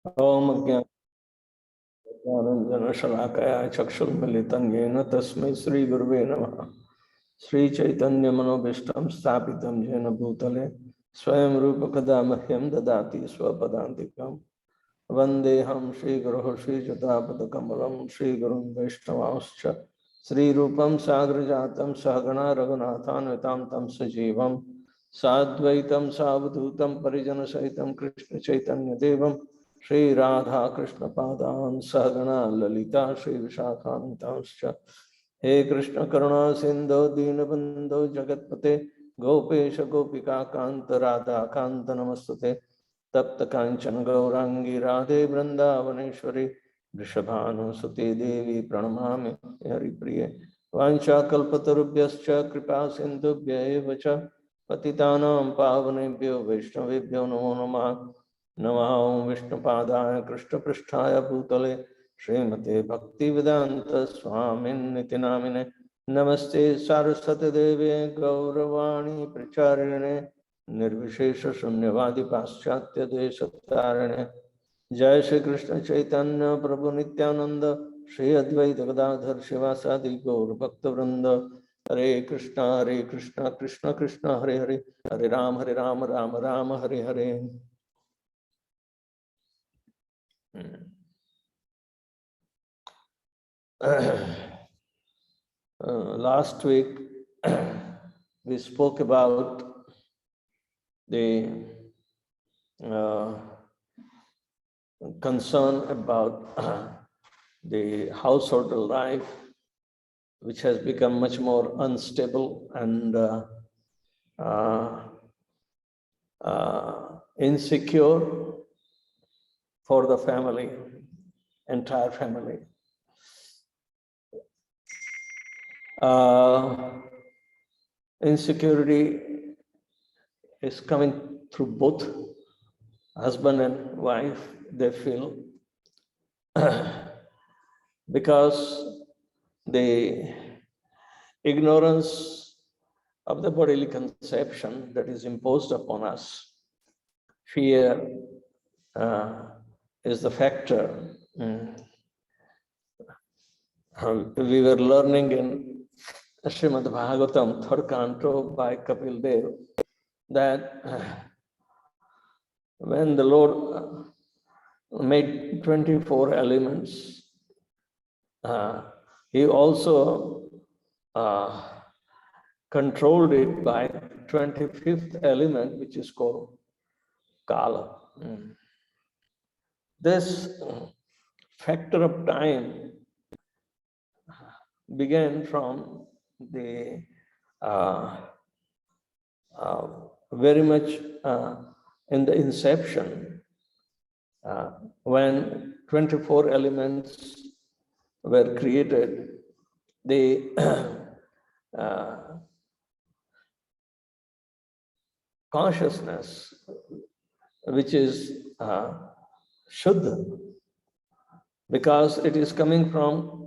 ओम ज्ञानंजनशलाकया चक्षुर्मिलितं येन तस्मै श्रीगुरुवे नमः। श्रीचैतन्यमनोभीष्टं स्थापितं येन भूतले स्वयं रूपकदा मह्यं ददाति स्वपदान्तिकम्। वन्देऽहं श्रीगुरुः श्रीयुतापदकमलं श्रीगुरुं वैष्णवांश्च श्रीरूपं साग्रजातं सहगणा रघुनाथान्वितां तं सजीवं साद्वैतं सावधूतं परिजनसहितं कृष्णचैतन्यदेवं श्री राधा कृष्ण पादान् सहगणा ललिता श्री विशाखान्वितांश्च। हे कृष्ण करुणा सिंधु दीनबंधो जगत्पते गोपेश गोपिका कांत राधा कांत नमस्तुते। तप्त कांचन गौरांगी राधे वृंदावनेश्वरी वृषभानुसुते देवी प्रणमामि हरिप्रिये। वाञ्छाकल्पतरुभ्यश्च कृपा सिन्धुभ्य एव च पतितानां पावनेभ्यो वैष्णवेभ्यो नमो नमः। नमः ओं विष्णुपादाय कृष्णपृष्ठाय भूतले श्रीमते भक्तिवेदांत स्वामिन्निति नामिने। नमस्ते सारस्वती देवे गौरवाणी प्रचारिणे निर्विशेष शून्यवादी पाश्चात्य देशतारिणे। जय श्री कृष्ण चैतन्य प्रभु नित्यानंद श्री अद्वैत गदाधर शिवासादि गौर भक्तवृंद। हरे कृष्ण कृष्ण कृष्ण हरे हरे, हरे Ram Ram Ram Hare Hare. Last week we spoke about the concern about the household life, which has become much more unstable and insecure for the family, entire family. Insecurity is coming through both husband and wife, they feel, because the ignorance of the bodily conception that is imposed upon us. Fear is the factor. We were learning in Srimad Bhagavatam, third canto by Kapil Dev, that when the Lord made 24 elements, he also controlled it by 25th element, which is called Kala. This factor of time began from the very much in the inception, when 24 elements were created. The consciousness, which is Shuddha, because it is coming from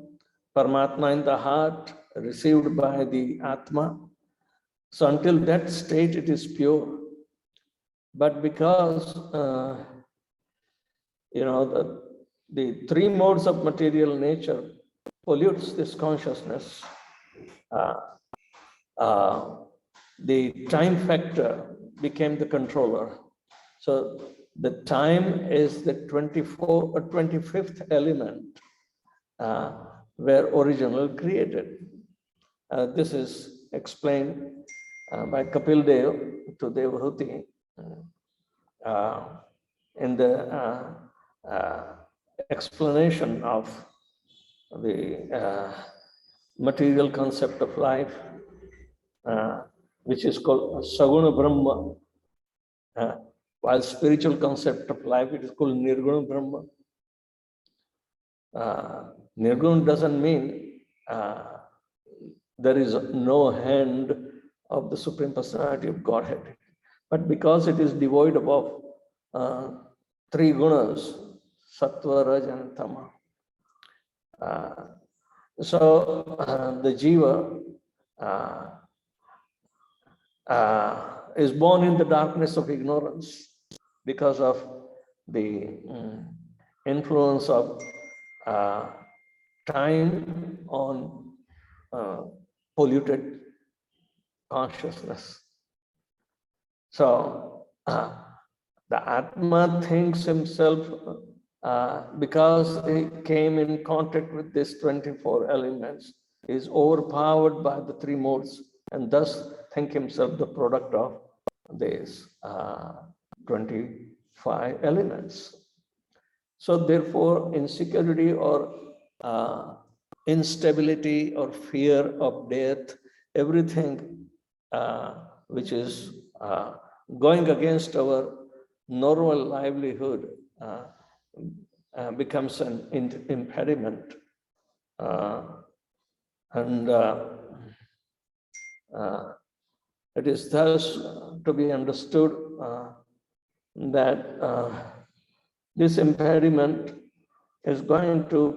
Paramatma in the heart, received by the Atma. So until that state, it is pure. But because, the three modes of material nature pollutes this consciousness, the time factor became the controller. So the time is the 25th element where original created. This is explained by Kapil Dev to Devahuti in the explanation of the material concept of life, which is called Saguna Brahma. While spiritual concept of life, it is called Nirguna Brahma. Nirguna doesn't mean there is no hand of the Supreme Personality of Godhead, but because it is devoid of three gunas, Sattva, Raj, and Tama. The Jiva is born in the darkness of ignorance because of the influence of time on polluted consciousness. So the Atma thinks himself, because he came in contact with these 24 elements, is overpowered by the three modes, and thus think himself the product of these 25 elements. So therefore, insecurity or instability or fear of death, everything which is going against our normal livelihood becomes an impediment. It is thus to be understood that this impediment is going to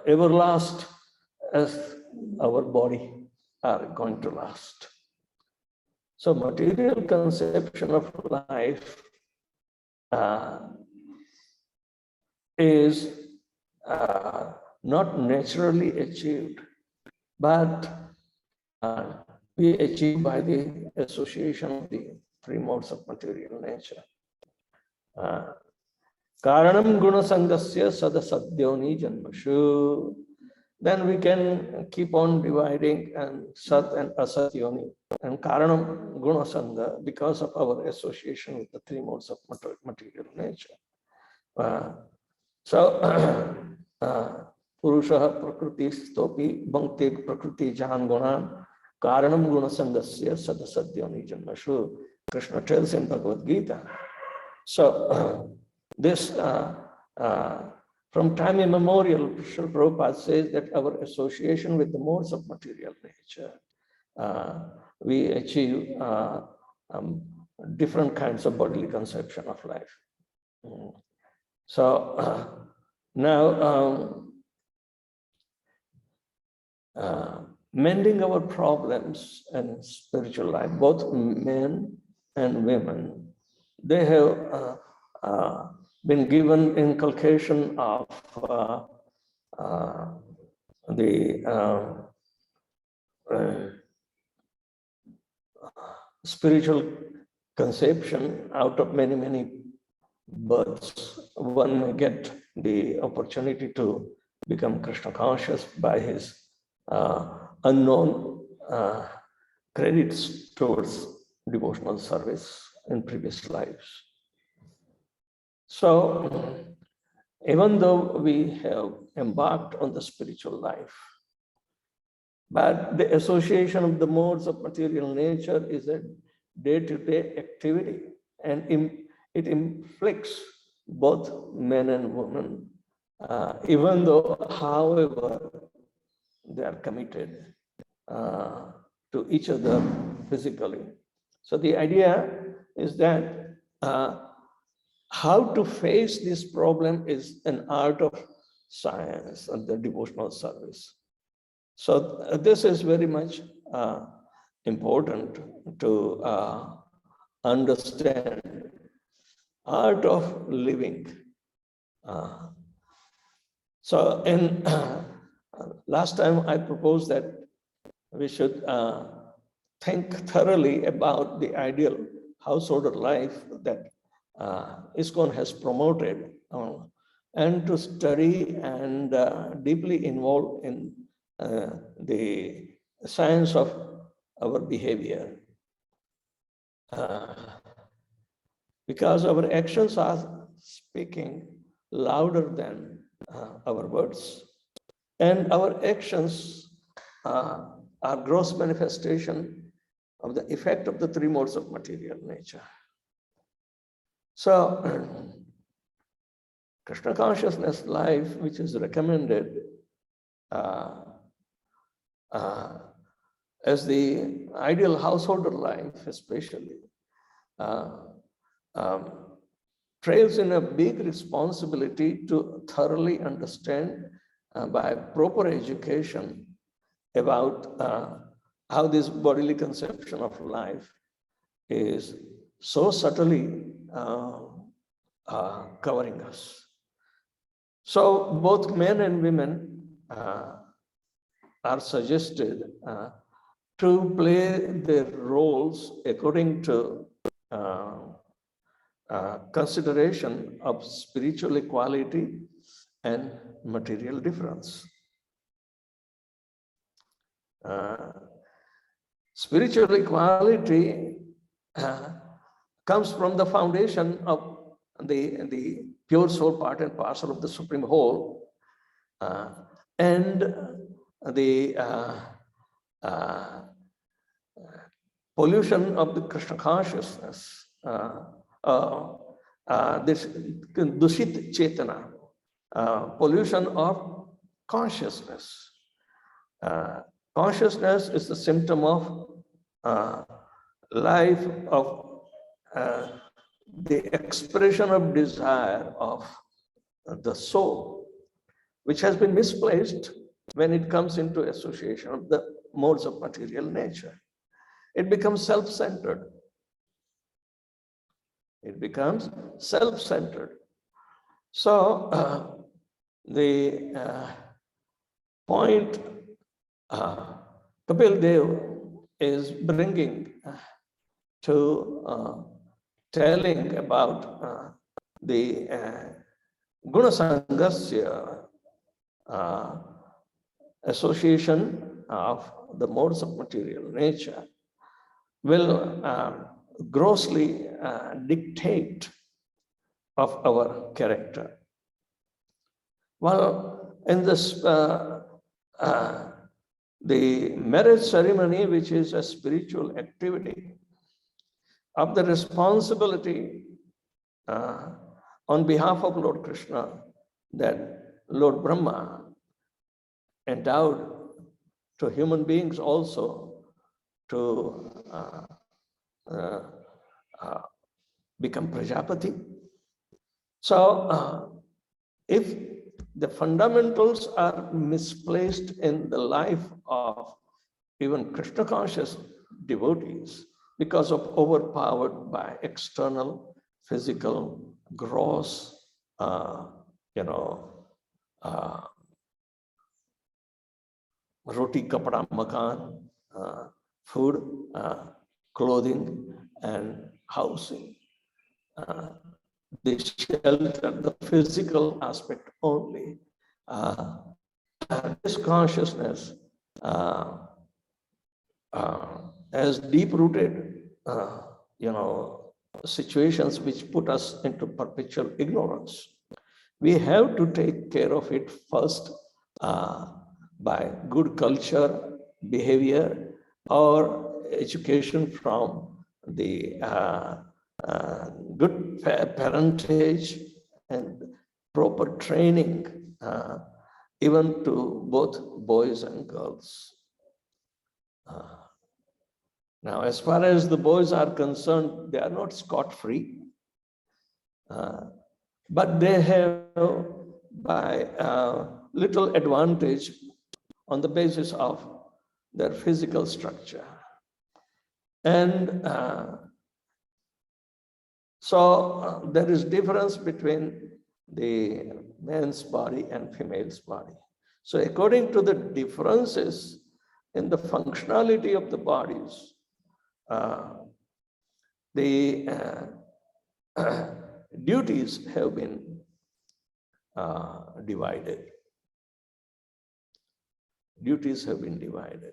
everlast as our body are going to last. So material conception of life is not naturally achieved, but we achieve by the association of the three modes of material nature. Karanam guna sangasya sadasadyoni janmashu. Then we can keep on dividing and sat and asatyoni and karanam guna sangha because of our association with the three modes of material nature. Purusha prakriti stopi bhankti prakriti jahan gunan karanam guna sangasya sadasadyoni janmashu. Krishna tells in Bhagavad Gita. So this from time immemorial, Srila Prabhupada says that our association with the modes of material nature, we achieve different kinds of bodily conception of life. So now mending our problems in spiritual life, both men and women, they have been given inculcation of the spiritual conception. Out of many, many births, one may get the opportunity to become Krishna conscious by his unknown credits towards devotional service in previous lives. So, even though we have embarked on the spiritual life, but the association of the modes of material nature is a day-to-day activity, and it inflicts both men and women, even though, however, they are committed to each other physically. So the idea is that how to face this problem is an art of science and the devotional service. So this is very much important to understand art of living. So in last time I proposed that we should think thoroughly about the ideal householder life that ISKCON has promoted, and to study and deeply involved in the science of our behavior. Because our actions are speaking louder than our words, and our actions are gross manifestation of the effect of the three modes of material nature. So, Krishna consciousness life, which is recommended as the ideal householder life, especially, trails in a big responsibility to thoroughly understand by proper education about how this bodily conception of life is so subtly covering us. So both men and women are suggested to play their roles according to consideration of spiritual equality and material difference. Spiritual equality comes from the foundation of the pure soul, part and parcel of the Supreme Whole, and the pollution of the Krishna consciousness, this Dushit Chetana, pollution of consciousness. Consciousness is the symptom of life of the expression of desire of the soul, which has been misplaced when it comes into association of the modes of material nature. It becomes self-centered. It becomes self-centered. So the point Kapil Dev is bringing to telling about the Gunasangasya association of the modes of material nature will grossly dictate of our character. Well, in this the marriage ceremony, which is a spiritual activity, of the responsibility on behalf of Lord Krishna that Lord Brahma endowed to human beings also to become Prajapati. So if the fundamentals are misplaced in the life of even Krishna conscious devotees because of overpowered by external, physical, gross, roti, kapda, makan, food, clothing, and housing. The shelter, the physical aspect only. This consciousness as deep-rooted, situations which put us into perpetual ignorance. We have to take care of it first by good culture, behavior, or education from the good parentage and proper training, even to both boys and girls. Now, as far as the boys are concerned, they are not scot-free, but they have by little advantage on the basis of their physical structure. And so there is difference between the man's body and female's body. So according to the differences in the functionality of the bodies, the duties have been divided. Duties have been divided.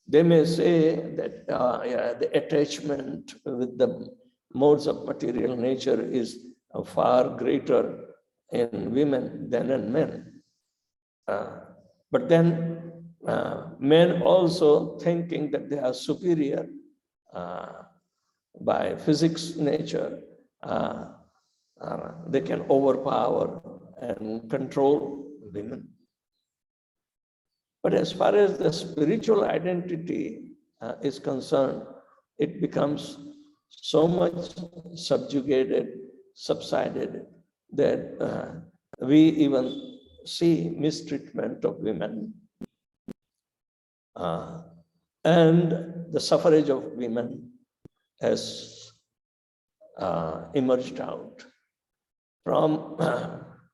They may say that the attachment with the modes of material nature is far greater in women than in men. But then men also thinking that they are superior by physics nature, they can overpower and control women. But as far as the spiritual identity is concerned, it becomes so much subjugated, subsided, that we even see mistreatment of women. And the suffrage of women has emerged out. From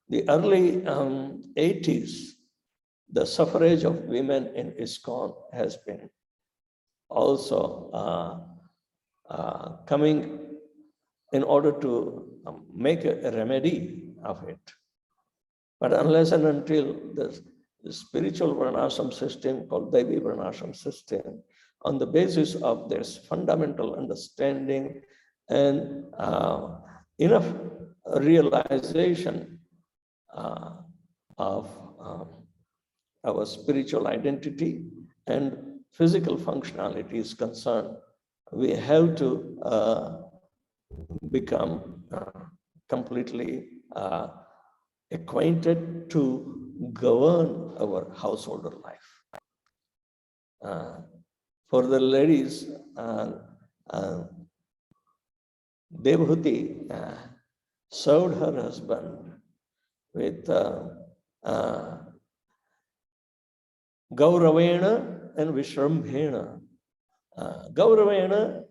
the early 80s, the suffrage of women in ISKCON has been also coming in order to make a remedy of it. But unless and until the spiritual Varnashram system called Devi Varnashram system, on the basis of this fundamental understanding and enough realization of our spiritual identity and physical functionality is concerned, we have to become completely acquainted to govern our householder life. For the ladies, Devhuti served her husband with Gauravena and Vishrambhena. Gauravena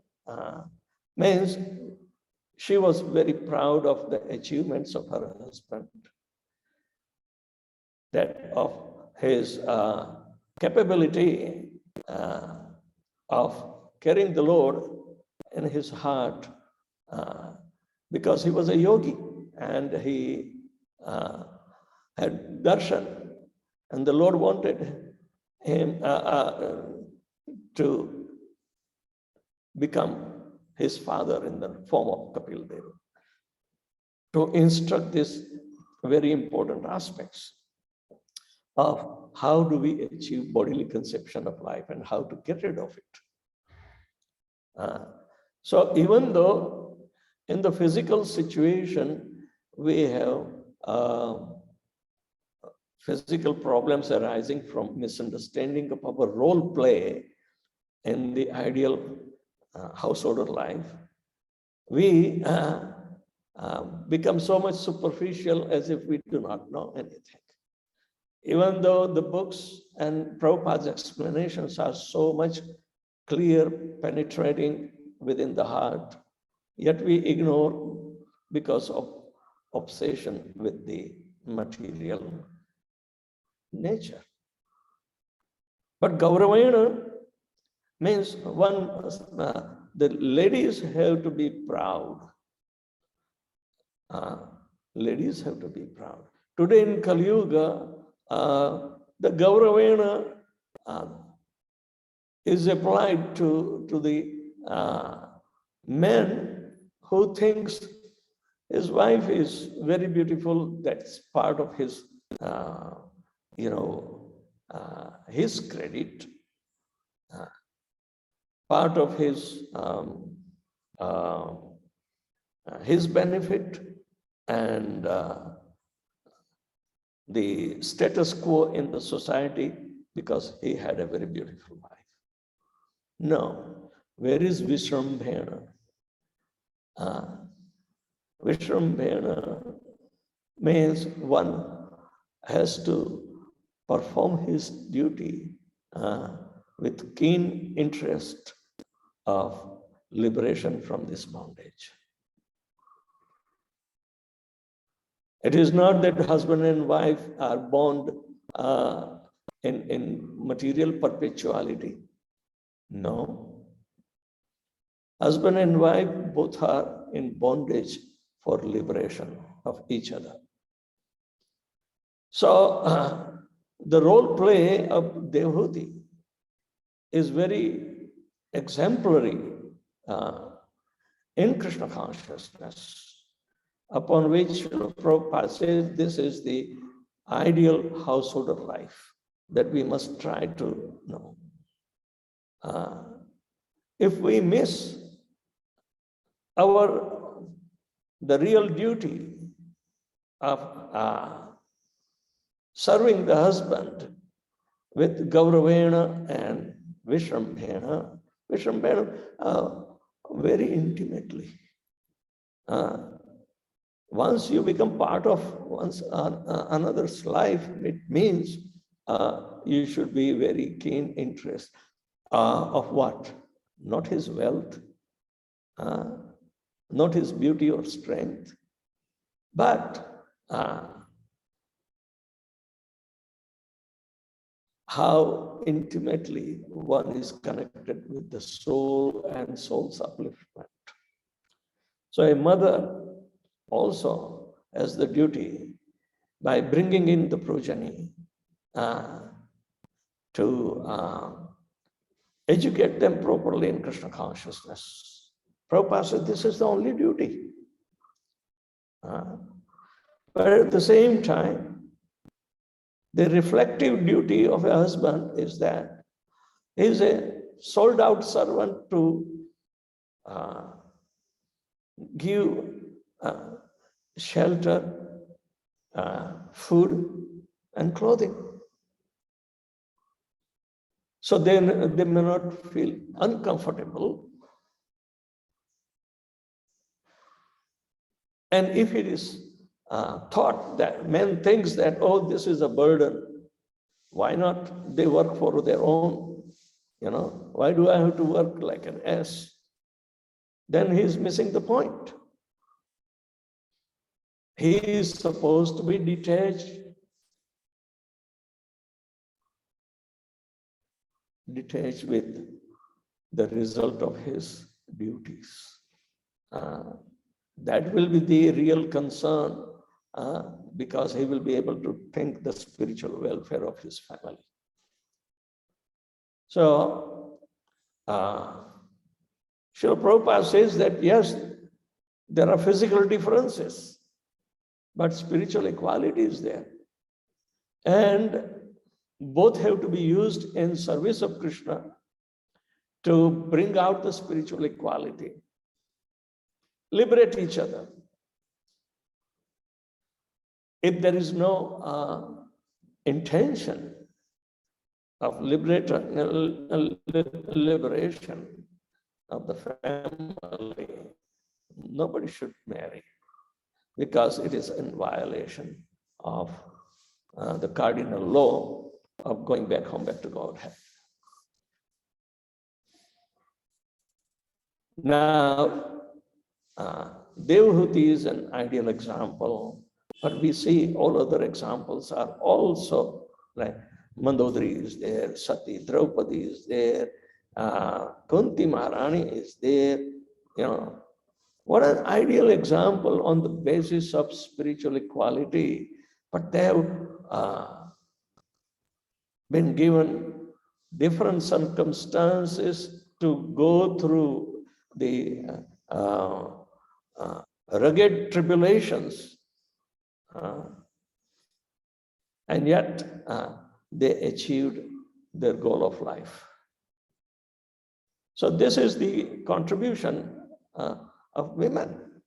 means she was very proud of the achievements of her husband, that of his capability of carrying the Lord in his heart, because he was a yogi and he had darshan, and the Lord wanted him to become his father in the form of Kapil Deva, to instruct these very important aspects of how do we achieve bodily conception of life and how to get rid of it. So even though in the physical situation we have physical problems arising from misunderstanding of our role play in the ideal householder life, we become so much superficial as if we do not know anything. Even though the books and Prabhupada's explanations are so much clear, penetrating within the heart, yet we ignore because of obsession with the material nature. But Gauravena means one, the ladies have to be proud. Ladies have to be proud. Today in Kali Yuga, the Gauravena is applied to the man who thinks his wife is very beautiful. That's part of his, his credit, part of his benefit, and the status quo in the society because he had a very beautiful wife. No, where is Vishrambhena? Vishrambhena means one has to perform his duty with keen interest of liberation from this bondage. It is not that husband and wife are bound in material perpetuality. No. Husband and wife both are in bondage for liberation of each other. So the role play of Devhuti is very exemplary in Krishna consciousness, upon which Prabhupada says this is the ideal householder life that we must try to know. If we miss the real duty of serving the husband with Gauravena and Vishrambhena very intimately. Once you become part of another's life, it means you should be very keen interest. of what? Not his wealth, not his beauty or strength, but how intimately one is connected with the soul and soul's upliftment. So a mother also has the duty, by bringing in the progeny, to educate them properly in Krishna consciousness. Prabhupada said this is the only duty. But at the same time, the reflective duty of a husband is that he is a sold out servant to give shelter, food, and clothing. So they may not feel uncomfortable. And if it is thought that man thinks that, oh, this is a burden, why not they work for their own? Why do I have to work like an ass? Then he is missing the point. He is supposed to be detached with the result of his duties. That will be the real concern, because he will be able to think the spiritual welfare of his family. So, Srila Prabhupada says that yes, there are physical differences, but spiritual equality is there. And both have to be used in service of Krishna to bring out the spiritual equality, liberate each other. If there is no intention of liberation of the family, nobody should marry, because it is in violation of the cardinal law of going back home, back to Godhead. Now, Devahuti is an ideal example, but we see all other examples are also, like Mandodari is there, Sati Draupadi is there, Kunti Maharani is there. What an ideal example on the basis of spiritual equality, but they have been given different circumstances to go through the rugged tribulations, and yet they achieved their goal of life. So this is the contribution of women.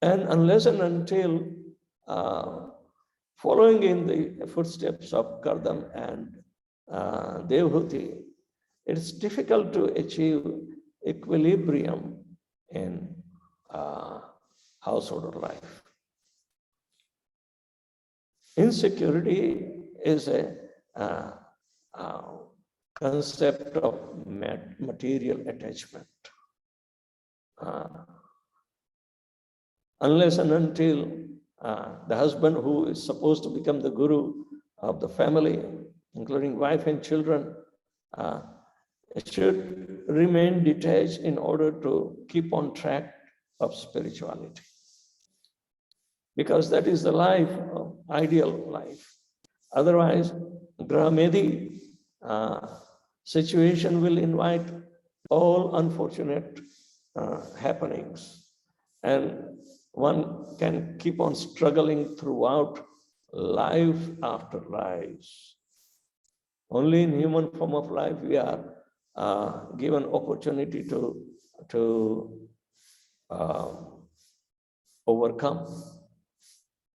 And unless and until following in the footsteps of Kardam and Devahuti, it's difficult to achieve equilibrium in household life. Insecurity is a concept of material attachment. Unless and until the husband, who is supposed to become the guru of the family, including wife and children, should remain detached in order to keep on track of spirituality. Because that is the life, ideal life. Otherwise, Grahamedi situation will invite all unfortunate happenings. And one can keep on struggling throughout life after life. Only in human form of life we are given opportunity to overcome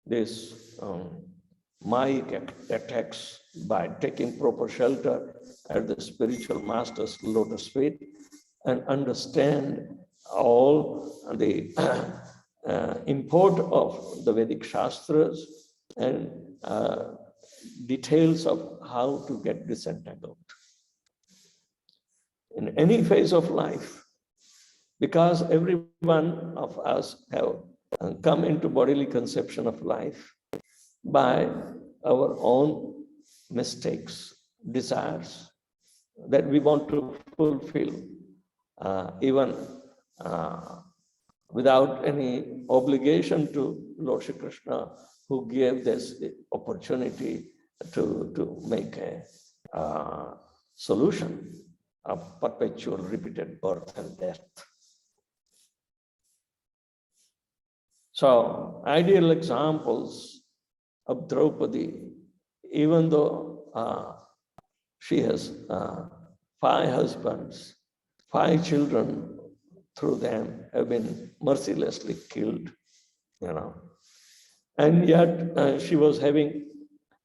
this Maya attacks by taking proper shelter at the spiritual master's lotus feet and understand all the import of the Vedic Shastras and details of how to get disentangled. in any phase of life, because every one of us have come into bodily conception of life by our own mistakes, desires that we want to fulfill, even without any obligation to Lord Shri Krishna, who gave this opportunity to make a solution of perpetual repeated birth and death. So, ideal examples of Draupadi, even though she has 5 husbands, 5 children through them have been mercilessly killed, and yet she was having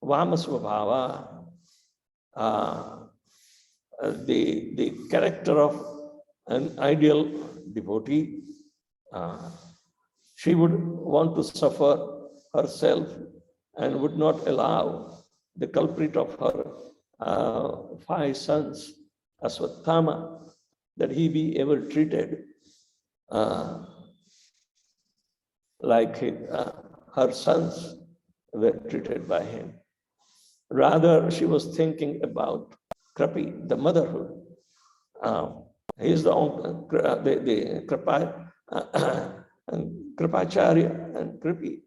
Vamasvabhava, the character of an ideal devotee. She would want to suffer herself and would not allow the culprit of her 5 sons, Aswathama, that he be ever treated like her sons were treated by him. Rather, she was thinking about Krapi, the motherhood. He is the Kripacharya and Kripi.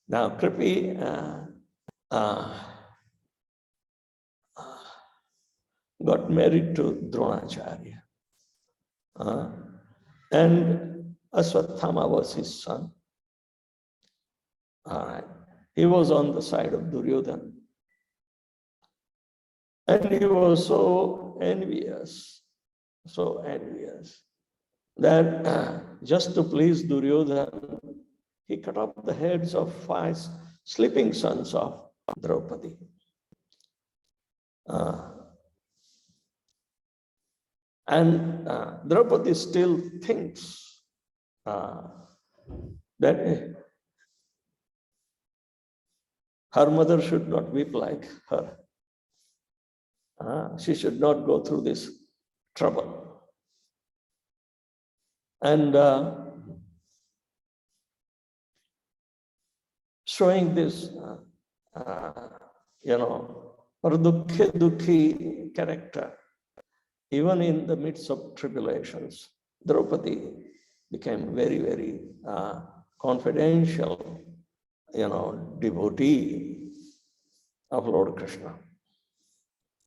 Now, Kripi got married to Dronacharya. And Aswathama was his son. He was on the side of Duryodhana. And he was so envious that just to please Duryodhana, he cut off the heads of 5 sleeping sons of Draupadi. And Draupadi still thinks that her mother should not weep like her. She should not go through this trouble. And showing this, Dukhi character, even in the midst of tribulations, Draupadi became very, very confidential, devotee of Lord Krishna.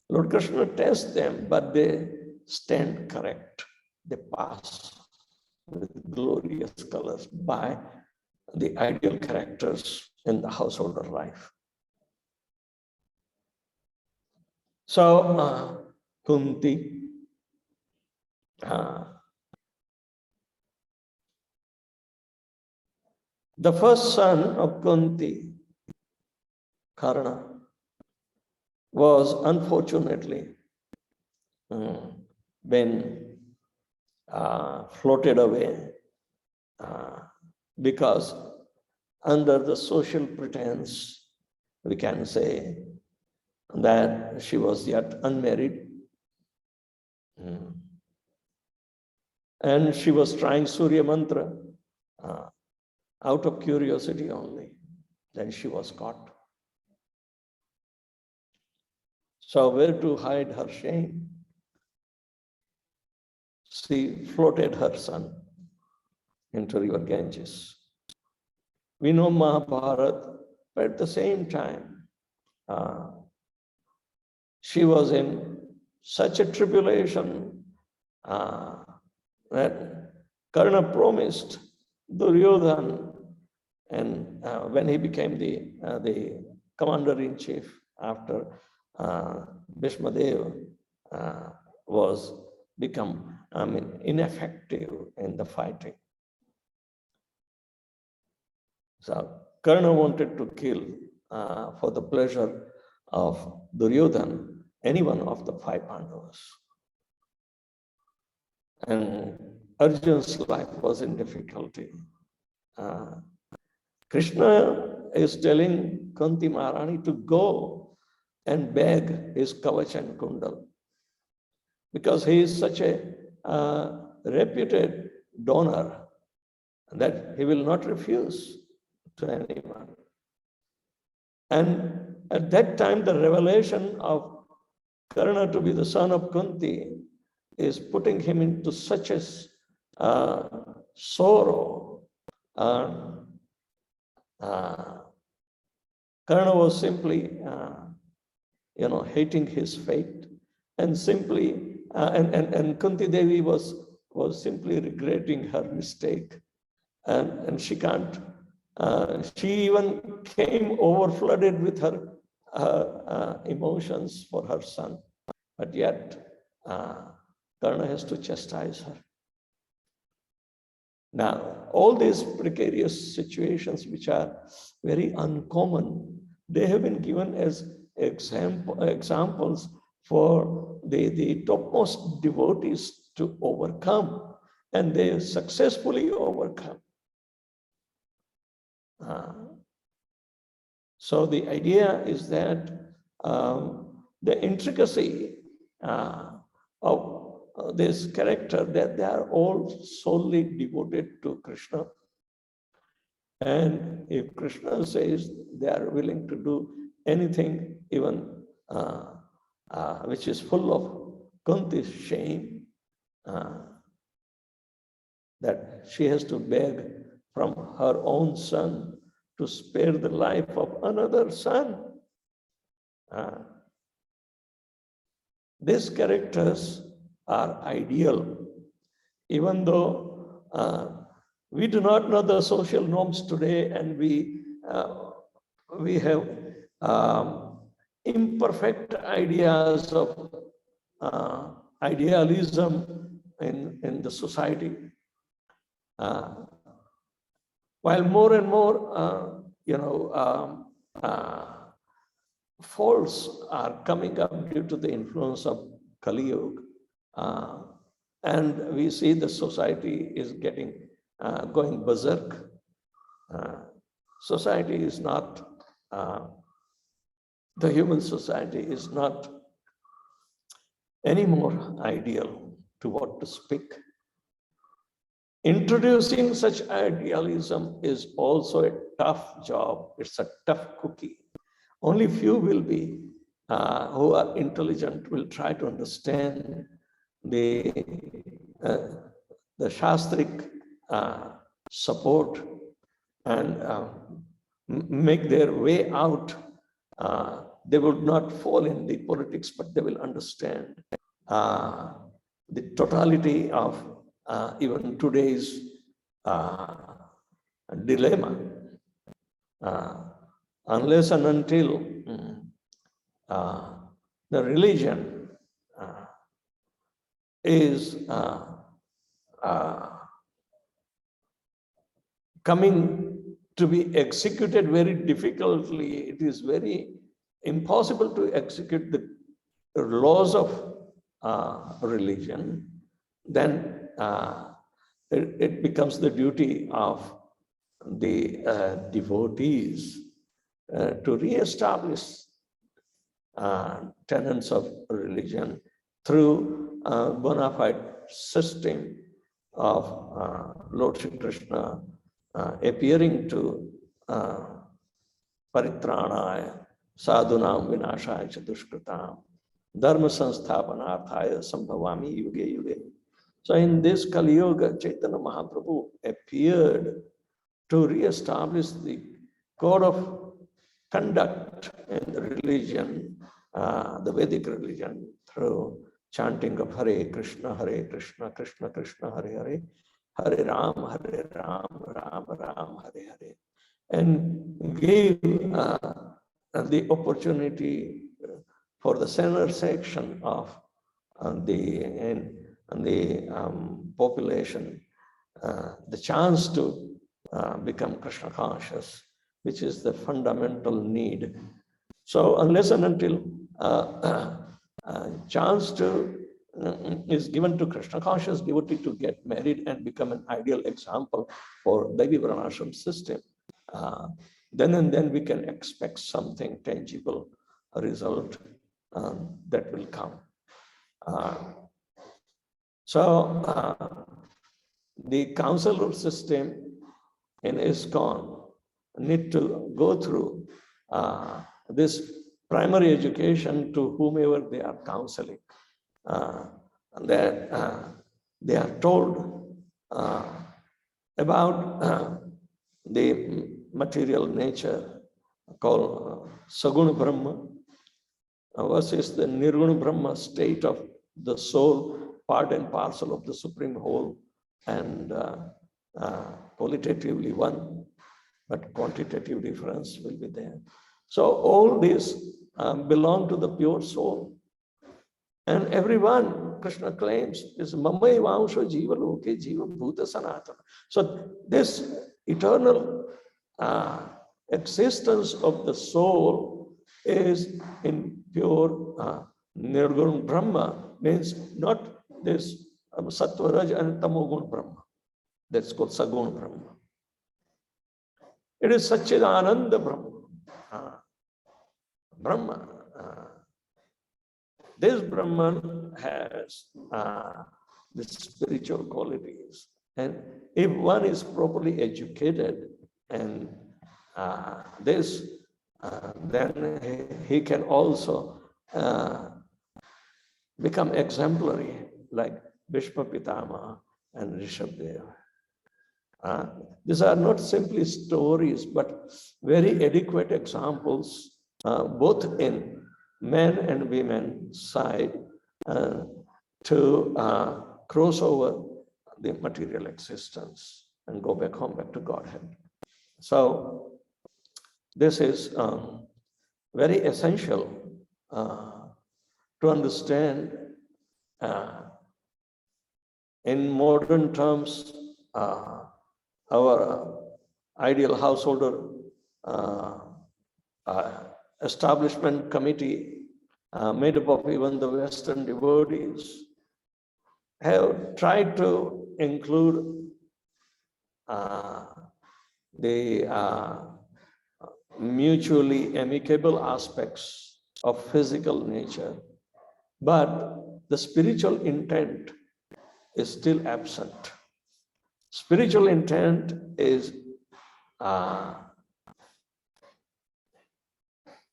Lord Krishna tests them, but they stand correct. They pass with glorious colors by the ideal characters in the householder life. So, Kunti, the first son of Kunti, Karna, was unfortunately been floated away because under the social pretense, we can say that she was yet unmarried. And she was trying Surya Mantra out of curiosity only. Then she was caught. So where to hide her shame? She floated her son into river Ganges. We know Mahabharata, but at the same time, she was in such a tribulation that Karna promised Duryodhana, and when he became the commander-in-chief after Bhishma Deva was become, ineffective in the fighting. So Karna wanted to kill for the pleasure of Duryodhana any one of the 5 Pandavas. And Arjuna's life was in difficulty. Krishna is telling Kunti Maharani to go and beg his kavach and kundal, because he is such a reputed donor that he will not refuse to anyone. And at that time, the revelation of Karna to be the son of Kunti is putting him into such a sorrow. Karna was simply, hating his fate, and simply, and Kunti Devi was simply regretting her mistake, and she can't. She even came overflooded with her emotions for her son, but yet Karna has to chastise her. Now, all these precarious situations, which are very uncommon, they have been given as examples for the topmost devotees to overcome, and they successfully overcome. So the idea is that the intricacy of this character, that they are all solely devoted to Krishna. And if Krishna says they are willing to do anything, even which is full of Kunti's shame, that she has to beg from her own son to spare the life of another son. These characters are ideal, even though we do not know the social norms today, and we have imperfect ideas of idealism in the society. While more and more, faults are coming up due to the influence of Kali Yuga, and we see the society is going berserk. Society is not, the human society is not anymore ideal, to what to speak. Introducing such idealism is also a tough job. It's a tough cookie. Only few will be, who are intelligent, will try to understand the Shastric support and make their way out. They would not fall in the politics, but they will understand the totality of even today's dilemma. Unless and until the religion is coming to be executed very difficultly, it is very impossible to execute the laws of religion, then it becomes the duty of the devotees to re-establish tenets of religion through a bona fide system of Lord Shri Krishna appearing to Paritranaya Sadhunam Vinashaya Chadushkratam Dharma Sansthapanarthaya Sambhavami Yuge Yuge. So in this Kali Yuga, Chaitanya Mahaprabhu appeared to re-establish the code of conduct in the religion, the Vedic religion, through chanting of Hare Krishna, Krishna Krishna, Hare Hare, Hare Ram, Ram Ram, Hare Hare, and gave the opportunity for the senior section of the population the chance to become Krishna conscious, which is the fundamental need. So unless and until chance is given to Krishna conscious devotee to get married and become an ideal example for Devi Varnashram system, then and then we can expect something tangible result that will come. So the counselor system in ISKCON need to go through this primary education to whomever they are counseling. That they are told about the material nature called Saguna Brahma versus the Nirguna Brahma state of the soul, part and parcel of the Supreme Whole, and qualitatively one, but quantitative difference will be there. So all these belong to the pure soul. And everyone, Krishna claims, is Mamai Vangsho Jiva Loke Jiva Bhuta Sanatana. So this eternal existence of the soul is in pure Nirguna Brahma, means not this Sattva, Raj and Tamogun Brahma. That's called Saguna Brahma. It is Satchidananda Brahma. Brahma. This Brahman has the spiritual qualities. And if one is properly educated and then he can also become exemplary like Bhishma Pitama and Rishabdeva. These are not simply stories, but very adequate examples, both in men and women side, to cross over the material existence and go back home, back to Godhead. So this is very essential to understand. In modern terms, our ideal householder establishment committee, made up of even the Western devotees, have tried to include the mutually amicable aspects of physical nature, but the spiritual intent is still absent. Spiritual intent is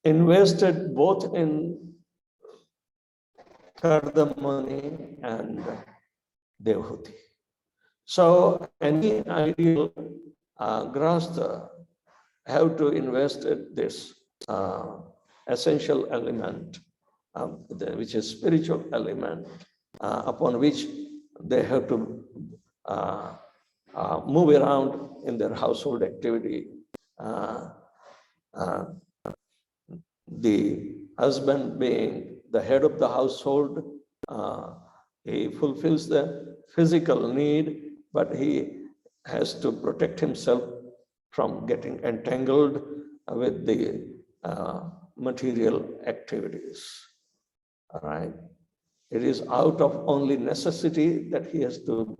invested both in Kardamani and Devhuti. So any ideal grahastha have to invest this essential element, which is spiritual element, upon which they have to move around in their household activity. The husband being the head of the household, he fulfills the physical need, but he has to protect himself from getting entangled with the material activities. All right. It is out of only necessity that he has to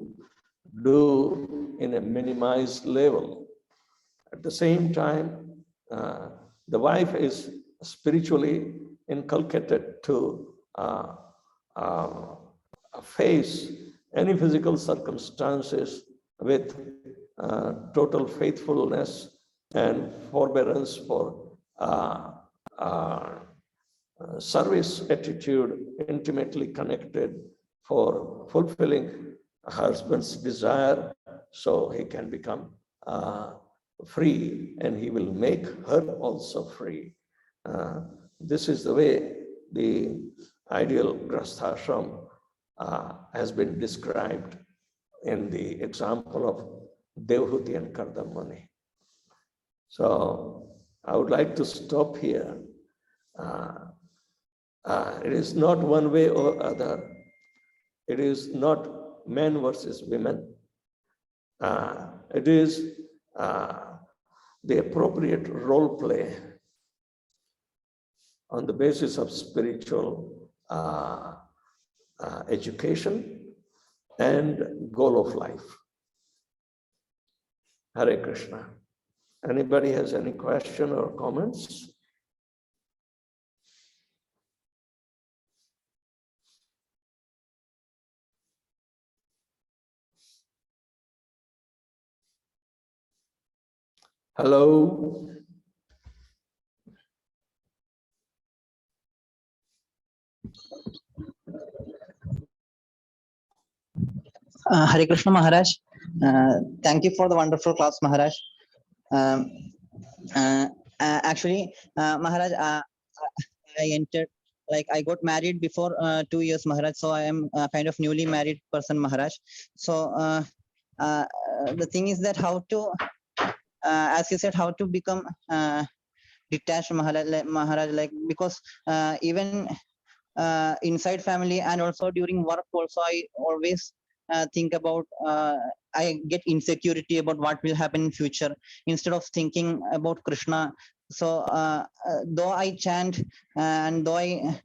do in a minimized level. At the same time, the wife is spiritually inculcated to face any physical circumstances with total faithfulness and forbearance for service attitude, intimately connected for fulfilling a husband's desire, so he can become free, and he will make her also free. This is the way the ideal grasthashram has been described in the example of Devhuti and Kardamani. So I would like to stop here. It is not one way or other. It is not men versus women. It is the appropriate role play on the basis of spiritual education and goal of life. Hare Krishna. Anybody has any question or comments? Hello. Hare Krishna Maharaj. Thank you for the wonderful class, Maharaj. Actually, Maharaj, I entered, like I got married before 2 years, Maharaj. So I am kind of newly married person, Maharaj. So the thing is that how to, as you said, how to become detached, Maharaj, like because even inside family and also during work also I always think about I get insecurity about what will happen in future instead of thinking about Krishna. So though I chant and though I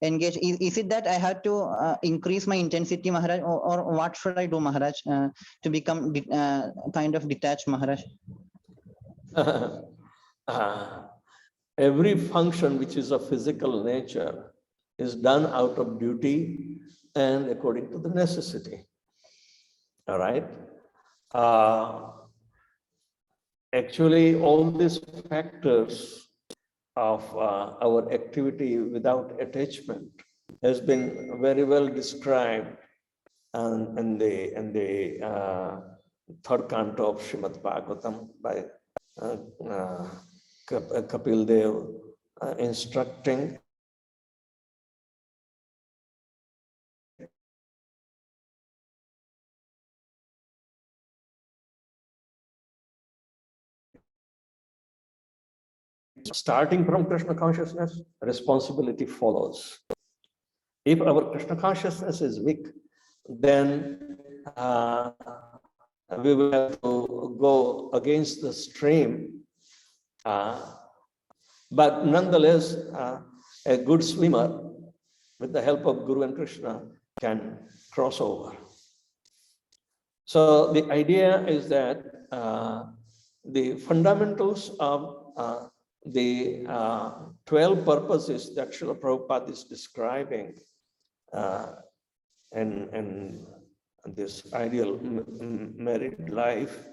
engage, is it that I have to increase my intensity, Maharaj, or what should I do, Maharaj, to become kind of detached, Maharaj? Every function which is of physical nature is done out of duty and according to the necessity. All right. Actually, all these factors of our activity without attachment has been very well described in the third canto of Srimad Bhagavatam by Kapil Dev, instructing starting from Krishna consciousness, responsibility follows. If our Krishna consciousness is weak, then we will have to go against the stream. But nonetheless, a good swimmer, with the help of Guru and Krishna, can cross over. So the idea is that the fundamentals of the 12 purposes that Srila Prabhupada is describing in this ideal married life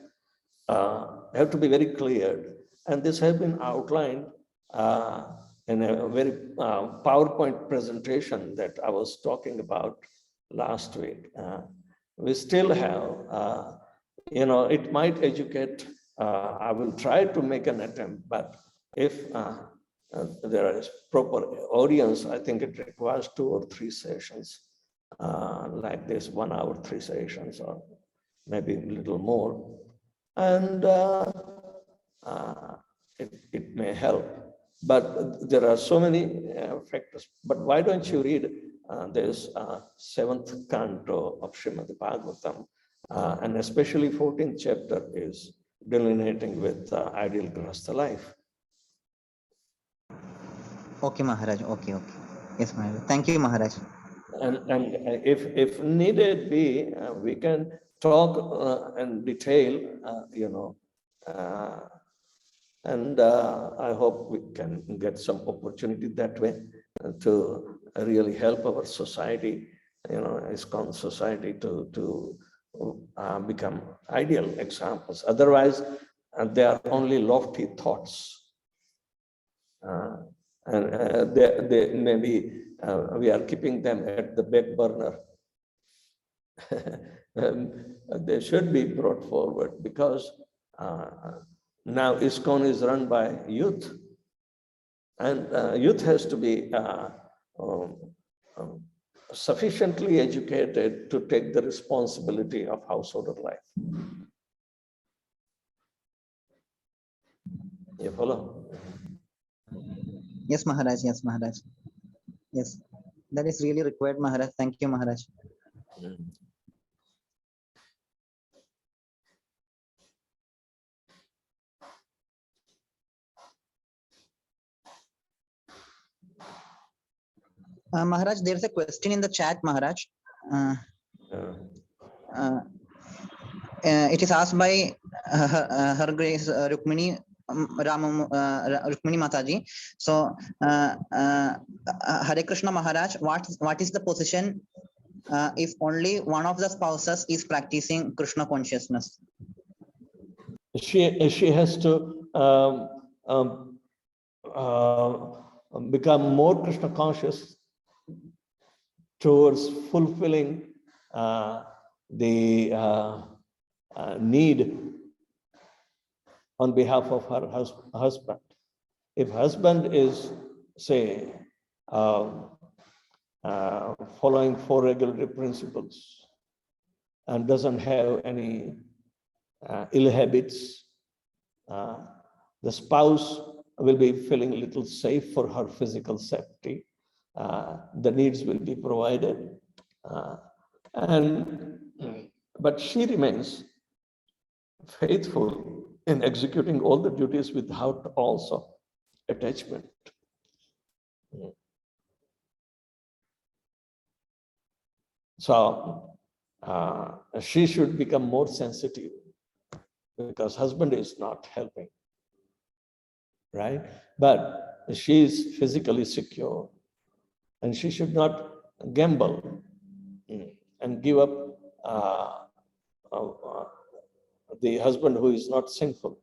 have to be very clear. And this has been outlined in a very PowerPoint presentation that I was talking about last week. We still have, it might educate. I will try to make an attempt, but if there is proper audience, I think it requires 2 or 3 sessions like this, 1 hour, 3 sessions, or maybe a little more. And it may help. But there are so many factors. But why don't you read this 7th canto of Srimad Bhagavatam, and especially 14th chapter is delineating with ideal Grihastha life. Okay, Maharaj. Okay. Yes, Maharaj. Thank you, Maharaj. And if needed be, we can talk in detail, and I hope we can get some opportunity that way to really help our society, ISKCON society to become ideal examples. Otherwise, they are only lofty thoughts. And they maybe we are keeping them at the back burner. They should be brought forward because now ISKCON is run by youth, and youth has to be sufficiently educated to take the responsibility of household life. You follow? Yes, Maharaj. Yes, Maharaj. Yes, that is really required, Maharaj. Thank you, Maharaj. Maharaj, there's a question in the chat, Maharaj. It is asked by Her Grace Rukmini Rukmini Mataji. So, Hare Krishna Maharaj, what is the position if only one of the spouses is practicing Krishna consciousness? she has to become more Krishna conscious towards fulfilling the need on behalf of her husband. If husband is, say, following 4 regulatory principles and doesn't have any ill habits, the spouse will be feeling a little safe for her physical safety. The needs will be provided. But she remains faithful in executing all the duties without also attachment. So she should become more sensitive because husband is not helping, right? But she is physically secure and she should not gamble and give up the husband who is not sinful.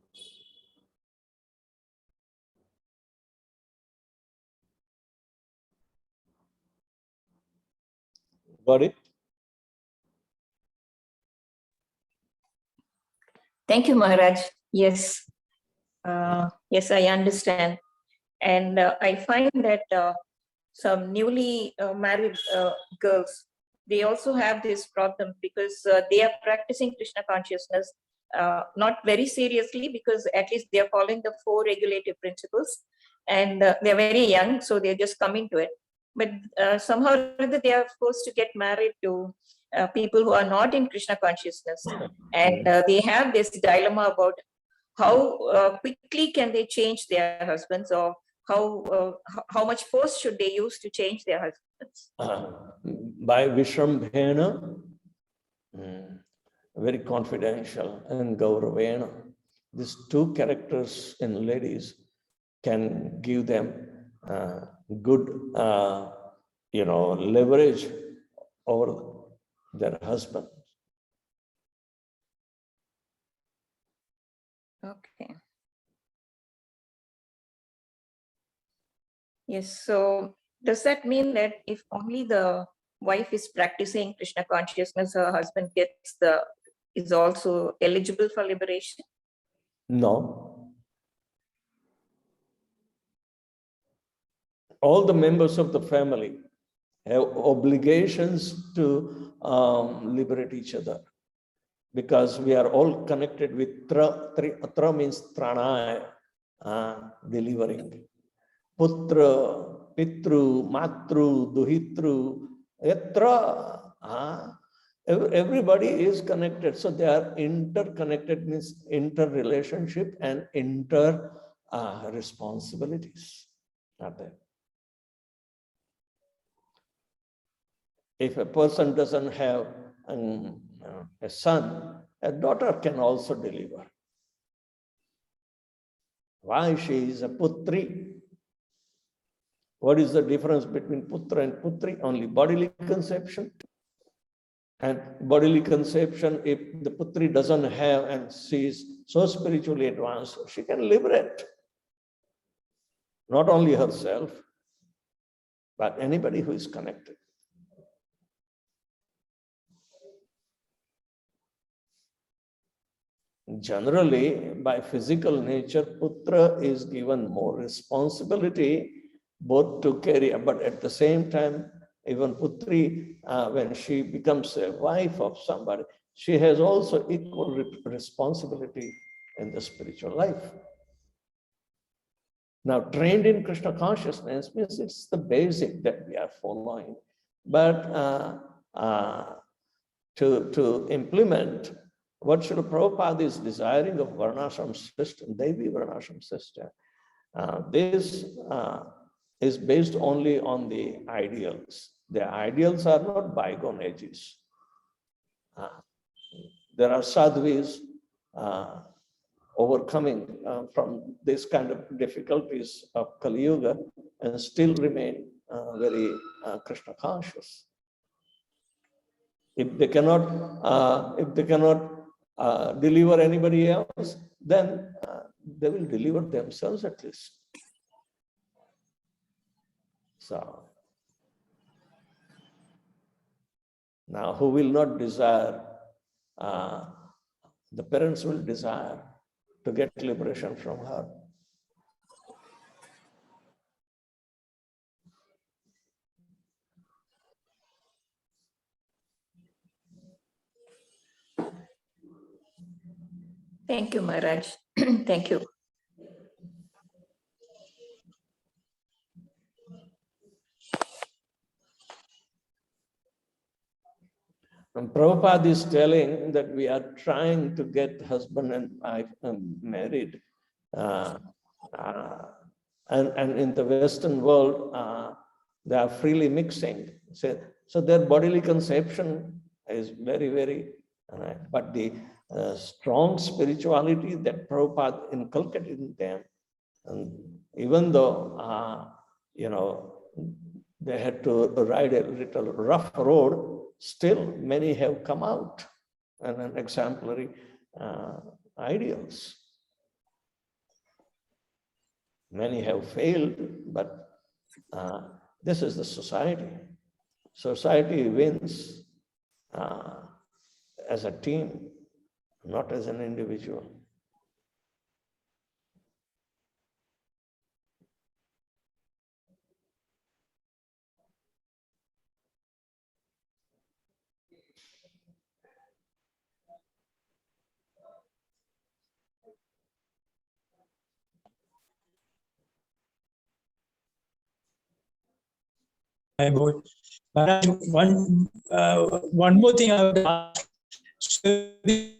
Got it? Thank you, Maharaj. Yes. Yes, I understand. And I find that some newly married girls, they also have this problem because they are practicing Krishna consciousness, not very seriously, because at least they are following the 4 regulative principles, and they're very young, so they're just coming to it. But somehow they are forced to get married to people who are not in Krishna consciousness, and they have this dilemma about how quickly can they change their husbands, or how much force should they use to change their husbands? By Vishrambhena, very confidential, and Gauravena. These 2 characters in ladies can give them good, leverage over their husband. Okay. Yes. So does that mean that if only the wife is practicing Krishna consciousness, her husband is also eligible for liberation? No. All the members of the family have obligations to liberate each other, because we are all connected with tra means tranaya, delivering. Putra, pitru, matru, duhitru, yatra. Everybody is connected. So they are interconnected, means interrelationship and inter responsibilities are there. If a person doesn't have a son, a daughter can also deliver. Why? She is a putri. What is the difference between putra and putri? Only bodily conception. And bodily conception, if the putri doesn't have and she is so spiritually advanced, she can liberate not only herself, but anybody who is connected. Generally, by physical nature, putra is given more responsibility both to carry, but at the same time, even putri, when she becomes a wife of somebody, she has also equal responsibility in the spiritual life. Now, trained in Krishna consciousness means it's the basic that we are following. But to implement what Srila Prabhupada is desiring of Varnashram system, Devi Varnashram system, this is based only on the ideals. The ideals are not bygone ages. There are sadhvis overcoming from this kind of difficulties of Kali Yuga and still remain very Krishna conscious. If they cannot deliver anybody else, then they will deliver themselves at least. So now who will not desire, the parents will desire to get liberation from her. Thank you, Maharaj. Thank you. And Prabhupada is telling that we are trying to get husband and wife married. And in the Western world, they are freely mixing. So their bodily conception is very, very, but the strong spirituality that Prabhupada inculcated in them, and even though, they had to ride a little rough road, still many have come out and an exemplary ideals. Many have failed, but this is the society. Society wins as a team, not as an individual. Maharaj, one more thing I would ask. So the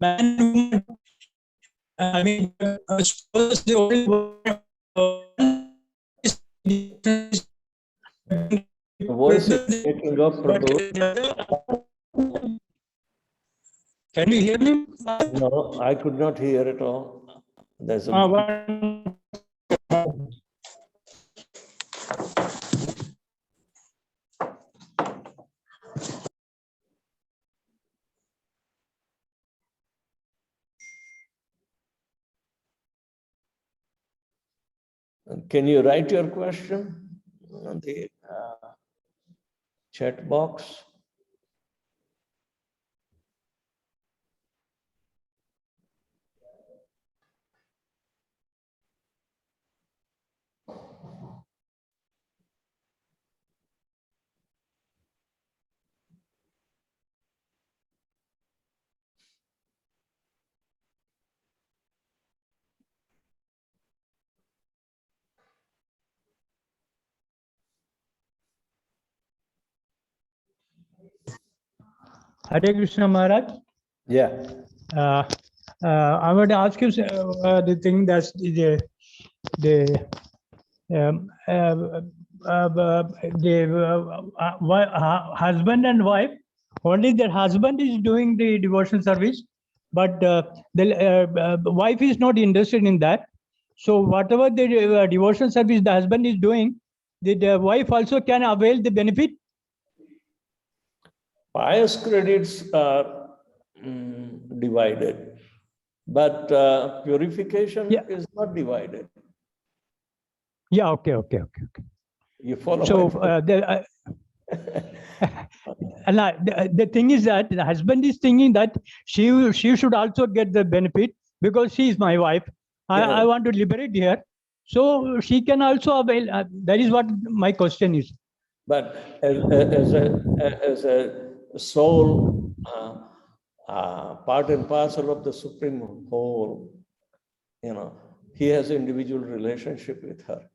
man and woman, I mean, suppose the only one is Voice is taking up, Prabhu. Can you hear me? No, I could not hear at all. There's a Can you write your question on the chat box? Hare Krishna Maharaj. Yeah. I want to ask you the thing that's husband and wife. Only their husband is doing the devotional service, but the wife is not interested in that. So whatever the devotional service the husband is doing, the wife also can avail the benefit. Pious credits are divided, but purification is not divided. Yeah, okay. You follow? So and the thing is that the husband is thinking that she should also get the benefit because she is my wife. I want to liberate her, so she can also avail. That is what my question is. But as a soul, part and parcel of the Supreme Whole, he has individual relationship with her.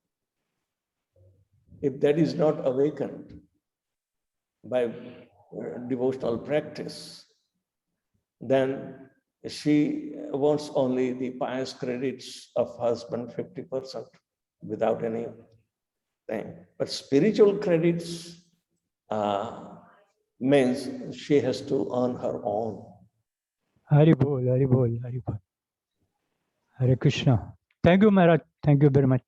If that is not awakened by devotional practice, then she wants only the pious credits of husband 50% without any thing. But spiritual credits means she has to earn her own. Hari Bol, Hari Bol, Hari Bol. Hare Krishna. Thank you, Maharaj. Thank you very much.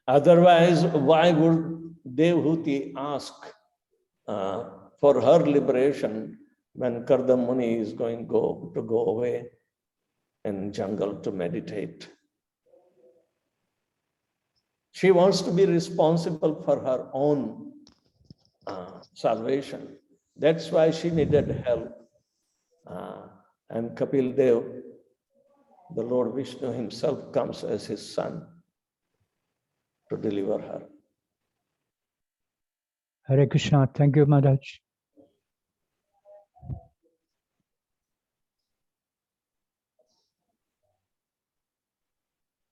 Otherwise, why would Devhuti ask for her liberation when Kardam Muni is going to go away in jungle to meditate? She wants to be responsible for her own salvation. That's why she needed help. And Kapil Dev, the Lord Vishnu himself, comes as his son to deliver her. Hare Krishna. Thank you, Maharaj.